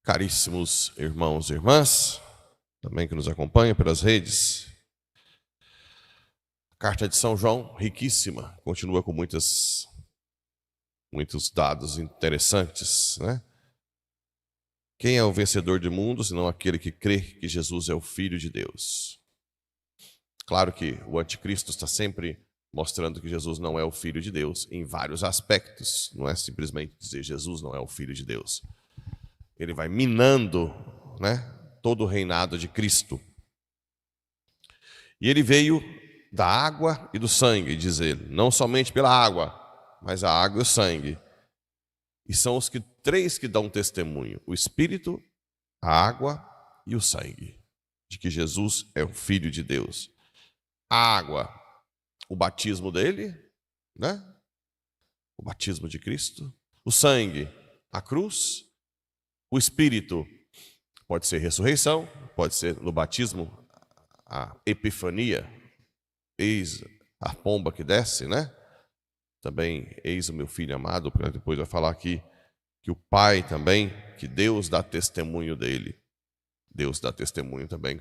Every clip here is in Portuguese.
Caríssimos irmãos e irmãs, também que nos acompanham pelas redes, a carta de São João, riquíssima, continua com muitos dados interessantes, né? Quem é o vencedor do mundo, senão aquele que crê que Jesus é o Filho de Deus? Claro que o anticristo está sempre mostrando que Jesus não é o Filho de Deus em vários aspectos, não é simplesmente dizer Jesus não é o Filho de Deus. Ele vai minando, né, todo o reinado de Cristo. E ele veio da água e do sangue, diz ele, não somente pela água, mas a água e o sangue. E são os três que dão testemunho, o Espírito, a água e o sangue, de que Jesus é o Filho de Deus. A água, o batismo dele, né? O batismo de Cristo. O sangue, a cruz. O Espírito, pode ser ressurreição, pode ser no batismo, a epifania, eis a pomba que desce, né? Também, eis o meu filho amado, depois vai falar aqui que o Pai também, que Deus dá testemunho dele. Deus dá testemunho também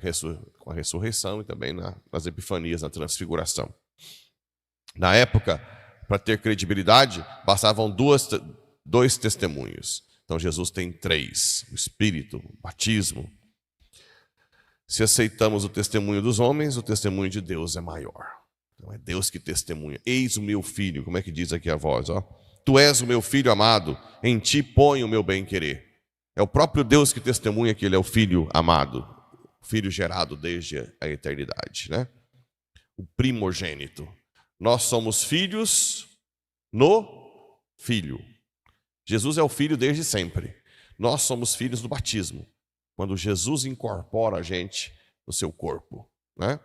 com a ressurreição e também nas epifanias, na transfiguração. Na época, para ter credibilidade, bastavam dois testemunhos. Então Jesus tem três, o Espírito, o batismo. Se aceitamos o testemunho dos homens, o testemunho de Deus é maior. Então é Deus que testemunha. Eis o meu filho, como é que diz aqui a voz? Ó? Tu és o meu filho amado, em ti ponho o meu bem-querer. É o próprio Deus que testemunha que ele é o filho amado, filho gerado desde a eternidade, né? O primogênito. Nós somos filhos no Filho. Jesus é o Filho desde sempre. Nós somos filhos do batismo, quando Jesus incorpora a gente no seu corpo, né?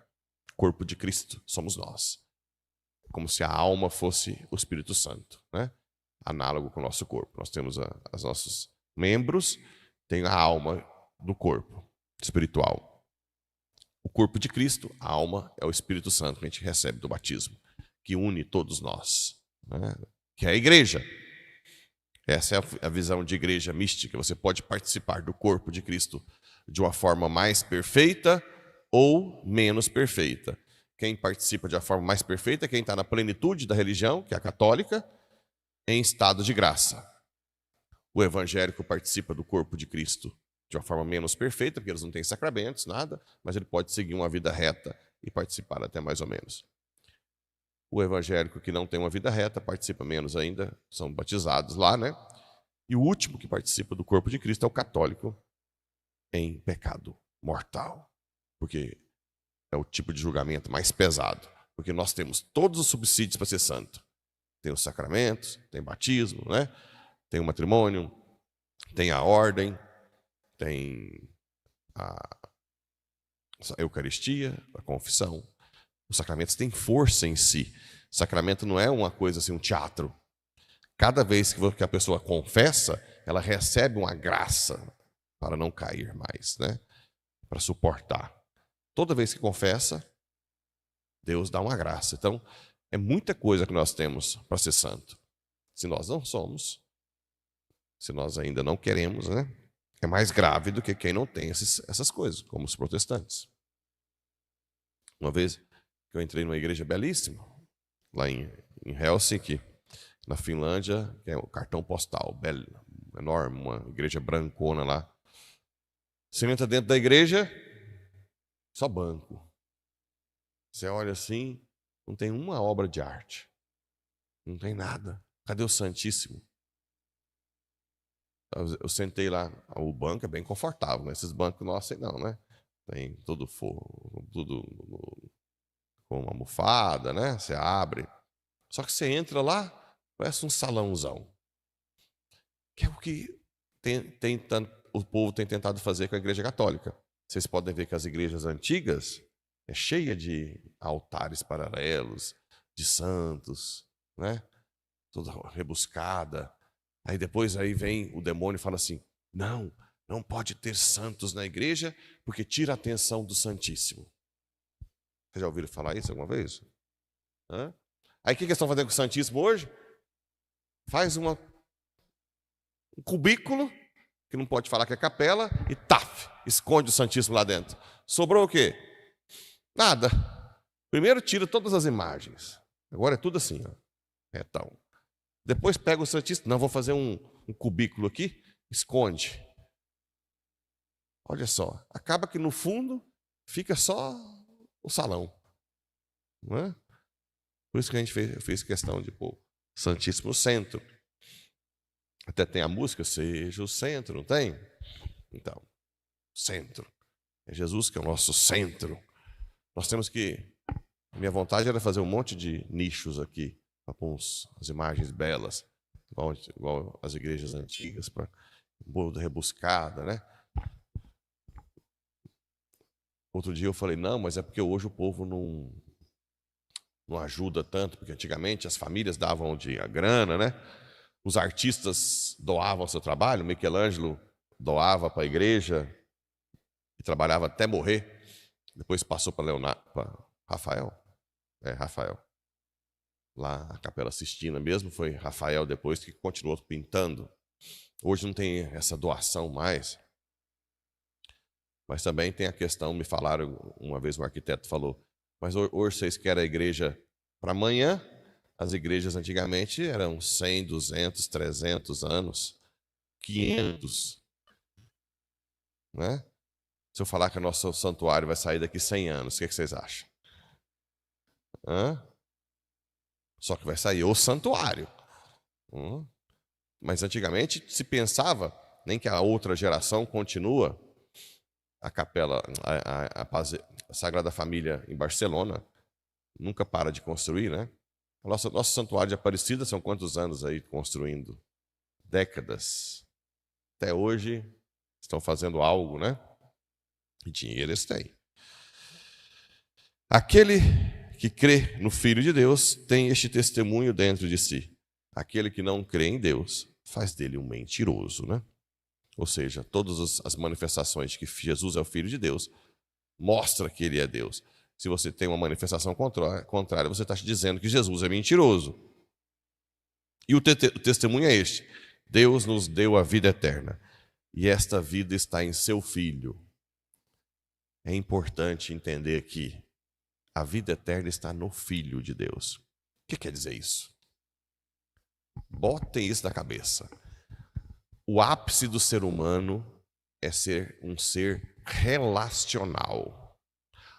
Corpo de Cristo, somos nós. Como se a alma fosse o Espírito Santo, né? Análogo com o nosso corpo. Nós temos os nossos membros, tem a alma do corpo espiritual. O corpo de Cristo, a alma, é o Espírito Santo que a gente recebe do batismo, que une todos nós, né? Que é a igreja. Essa é a visão de igreja mística. Você pode participar do corpo de Cristo de uma forma mais perfeita ou menos perfeita. Quem participa de uma forma mais perfeita é quem está na plenitude da religião, que é a católica, em estado de graça. O evangélico participa do corpo de Cristo de uma forma menos perfeita, porque eles não têm sacramentos, nada, mas ele pode seguir uma vida reta e participar até mais ou menos. O evangélico que não tem uma vida reta participa menos ainda, são batizados lá, né? E o último que participa do corpo de Cristo é o católico em pecado mortal, porque é o tipo de julgamento mais pesado, porque nós temos todos os subsídios para ser santo. Tem os sacramentos, tem batismo, né? Tem o matrimônio, tem a ordem, tem a Eucaristia, a confissão. Os sacramentos têm força em si. O sacramento não é uma coisa assim, um teatro. Cada vez que a pessoa confessa, ela recebe uma graça para não cair mais, né? Para suportar. Toda vez que confessa, Deus dá uma graça. Então, é muita coisa que nós temos para ser santo. Se nós não somos, se nós ainda não queremos, né? É mais grave do que quem não tem essas coisas, como os protestantes. Uma vez que eu entrei numa igreja belíssima, lá em Helsinki, na Finlândia, que é o cartão postal, enorme, uma igreja brancona lá. Você entra dentro da igreja, só banco. Você olha assim, não tem uma obra de arte. Não tem nada. Cadê o Santíssimo? Eu sentei lá, o banco é bem confortável, né? Esses bancos nossos não, né? Tem tudo com uma almofada, né? Você abre. Só que você entra lá, parece um salãozão. Que é o que o povo tem tentado fazer com a Igreja Católica. Vocês podem ver que as igrejas antigas é cheia de altares paralelos, de santos, né? Toda rebuscada. Aí depois vem o demônio e fala assim, não pode ter santos na igreja porque tira a atenção do Santíssimo. Vocês já ouviram falar isso alguma vez? Hã? Aí o que eles estão fazendo com o Santíssimo hoje? Faz um cubículo que não pode falar que é capela, e taf, esconde o Santíssimo lá dentro. Sobrou o quê? Nada. Primeiro tira todas as imagens. Agora é tudo assim, ó, retão. Depois pega o Santíssimo, não, vou fazer um cubículo aqui, esconde. Olha só, acaba que no fundo fica só o salão. Não é? Por isso que a gente fez questão de pôr Santíssimo no centro. Até tem a música, seja o centro, não tem? Então, centro. É Jesus que é o nosso centro. Nós temos que... A minha vontade era fazer um monte de nichos aqui, para pôr as imagens belas, igual as igrejas antigas, para rebuscada, né? Outro dia eu falei, não, mas é porque hoje o povo não ajuda tanto, porque antigamente as famílias davam a grana, né? Os artistas doavam seu trabalho, Michelangelo doava para a igreja e trabalhava até morrer. Depois passou para Rafael. Rafael. Lá a Capela Sistina mesmo foi Rafael depois que continuou pintando. Hoje não tem essa doação mais. Mas também tem a questão, me falaram, uma vez um arquiteto falou, mas hoje vocês querem a igreja para amanhã? As igrejas antigamente eram 100, 200, 300 anos, 500. Né? Se eu falar que o nosso santuário vai sair daqui 100 anos, o que vocês acham? Só que vai sair o santuário. Mas antigamente se pensava, nem que a outra geração continua, a capela, a Sagrada Família em Barcelona, nunca para de construir, né? Nosso santuário de Aparecida são quantos anos aí construindo? Décadas. Até hoje estão fazendo algo, né? E dinheiro eles têm. Aquele que crê no Filho de Deus tem este testemunho dentro de si. Aquele que não crê em Deus faz dele um mentiroso, né? Ou seja, todas as manifestações de que Jesus é o Filho de Deus mostra que ele é Deus. Se você tem uma manifestação contrária, você está dizendo que Jesus é mentiroso. E o testemunho é este: Deus nos deu a vida eterna, e esta vida está em seu Filho. É importante entender que a vida eterna está no Filho de Deus. O que quer dizer isso? Botem isso na cabeça. O ápice do ser humano é ser um ser relacional.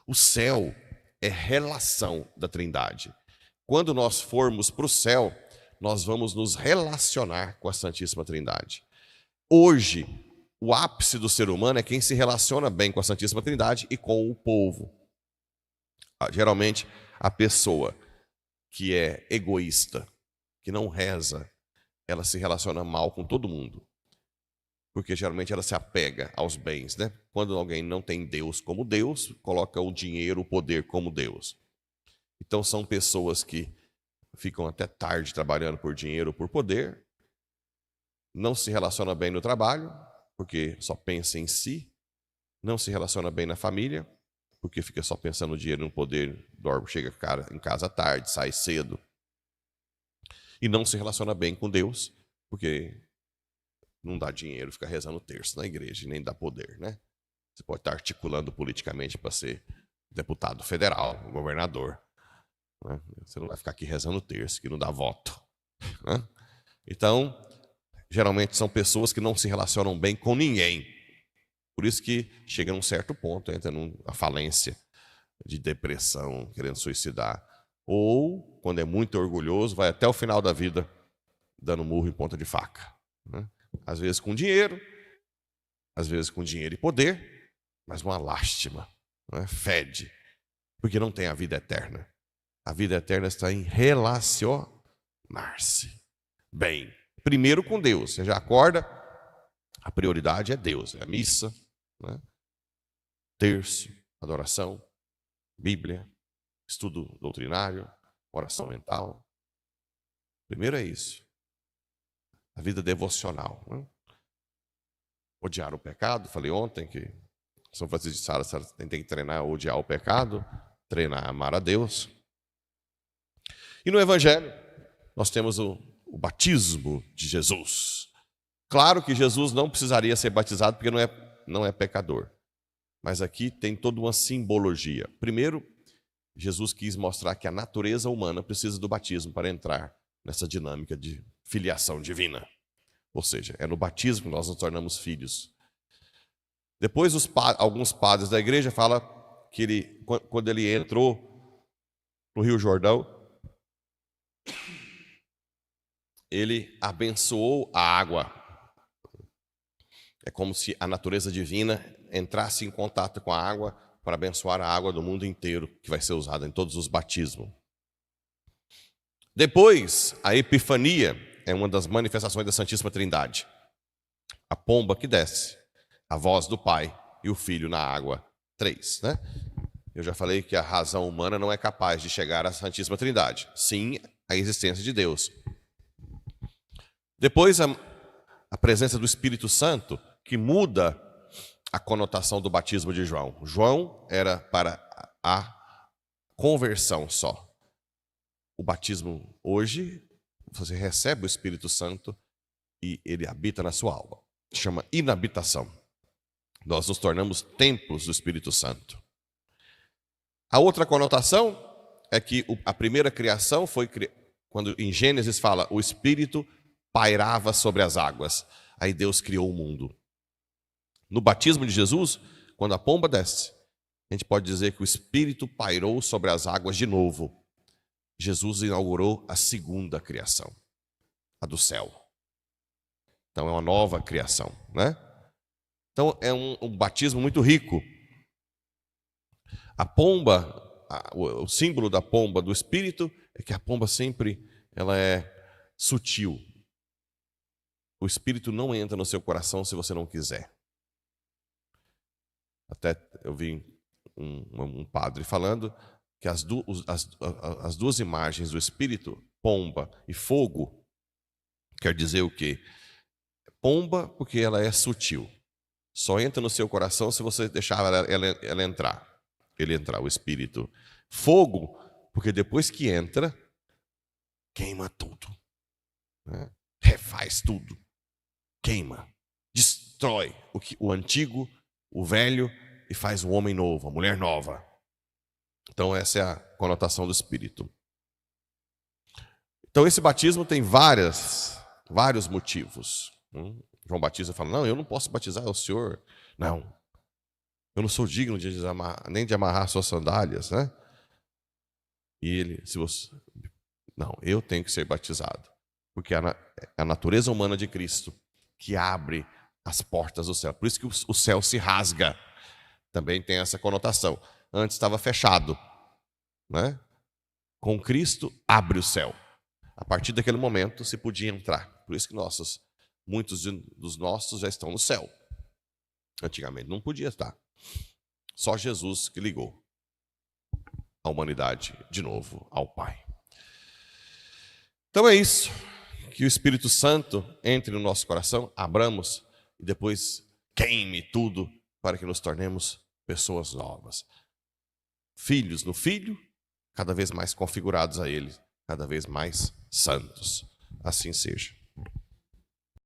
O céu é relação da Trindade. Quando nós formos para o céu, nós vamos nos relacionar com a Santíssima Trindade. Hoje, o ápice do ser humano é quem se relaciona bem com a Santíssima Trindade e com o povo. Geralmente, a pessoa que é egoísta, que não reza, ela se relaciona mal com todo mundo. Porque geralmente ela se apega aos bens, né? Quando alguém não tem Deus como Deus, coloca o dinheiro, o poder como Deus. Então são pessoas que ficam até tarde trabalhando por dinheiro, por poder, não se relaciona bem no trabalho, porque só pensa em si, não se relaciona bem na família, porque fica só pensando no dinheiro, no poder, dorme, chega em casa tarde, sai cedo. E não se relaciona bem com Deus, porque não dá dinheiro, fica rezando terço na igreja, e nem dá poder, né? Você pode estar articulando politicamente para ser deputado federal, governador. Né? Você não vai ficar aqui rezando terço, que não dá voto. Né? Então, geralmente são pessoas que não se relacionam bem com ninguém. Por isso que chega num certo ponto, entra numa falência de depressão, querendo suicidar. Ou, quando é muito orgulhoso, vai até o final da vida dando murro em ponta de faca. Né? Às vezes com dinheiro, às vezes com dinheiro e poder, mas uma lástima, né? Fede, porque não tem a vida eterna. A vida eterna está em relacionar-se bem. Primeiro com Deus, você já acorda, a prioridade é Deus, é a missa, né? Terço, adoração, Bíblia, estudo doutrinário, oração mental. Primeiro é isso. A vida devocional. Né? Odiar o pecado. Falei ontem que São Francisco de Sales tem que treinar a odiar o pecado, treinar a amar a Deus. E no Evangelho, nós temos o batismo de Jesus. Claro que Jesus não precisaria ser batizado porque não é pecador. Mas aqui tem toda uma simbologia. Primeiro, Jesus quis mostrar que a natureza humana precisa do batismo para entrar nessa dinâmica de filiação divina. Ou seja, é no batismo que nós nos tornamos filhos. Depois, alguns padres da igreja falam que quando ele entrou no Rio Jordão, ele abençoou a água. É como se a natureza divina entrasse em contato com a água para abençoar a água do mundo inteiro, que vai ser usada em todos os batismos. Depois, a Epifania é uma das manifestações da Santíssima Trindade. A pomba que desce, a voz do Pai e o Filho na água. 3, né? Eu já falei que a razão humana não é capaz de chegar à Santíssima Trindade. Sim, a existência de Deus. Depois, a presença do Espírito Santo, que muda a conotação do batismo de João. João era para a conversão só. O batismo hoje, você recebe o Espírito Santo e ele habita na sua alma. Chama inabitação. Nós nos tornamos templos do Espírito Santo. A outra conotação é que a primeira criação foi quando em Gênesis fala o Espírito pairava sobre as águas. Aí Deus criou o mundo. No batismo de Jesus, quando a pomba desce, a gente pode dizer que o Espírito pairou sobre as águas de novo. Jesus inaugurou a segunda criação, a do céu. Então é uma nova criação, né? Então é um batismo muito rico. A pomba, o símbolo da pomba do Espírito é que a pomba sempre ela é sutil. O Espírito não entra no seu coração se você não quiser. Até eu vi um padre falando que as duas imagens do Espírito, pomba e fogo, quer dizer o quê? Pomba porque ela é sutil. Só entra no seu coração se você deixar ela entrar. Ele entrar, o Espírito. Fogo, porque depois que entra, queima tudo. Né? Refaz tudo. Queima. Destrói o antigo, o velho, e faz um homem novo, uma mulher nova. Então essa é a conotação do Espírito. Então esse batismo tem vários motivos. João Batista fala, não, eu não posso batizar o senhor. Não, eu não sou digno nem de amarrar suas sandálias, né? E ele, não, eu tenho que ser batizado. Porque é a natureza humana de Cristo que abre as portas do céu. Por isso que o céu se rasga. Também tem essa conotação. Antes estava fechado, né? Com Cristo abre o céu. A partir daquele momento se podia entrar. Por isso que muitos dos nossos já estão no céu. Antigamente não podia estar. Só Jesus que ligou a humanidade de novo ao Pai. Então é isso. Que o Espírito Santo entre no nosso coração, abramos e depois queime tudo para que nos tornemos pessoas novas. Filhos no Filho, cada vez mais configurados a Ele, cada vez mais santos. Assim seja.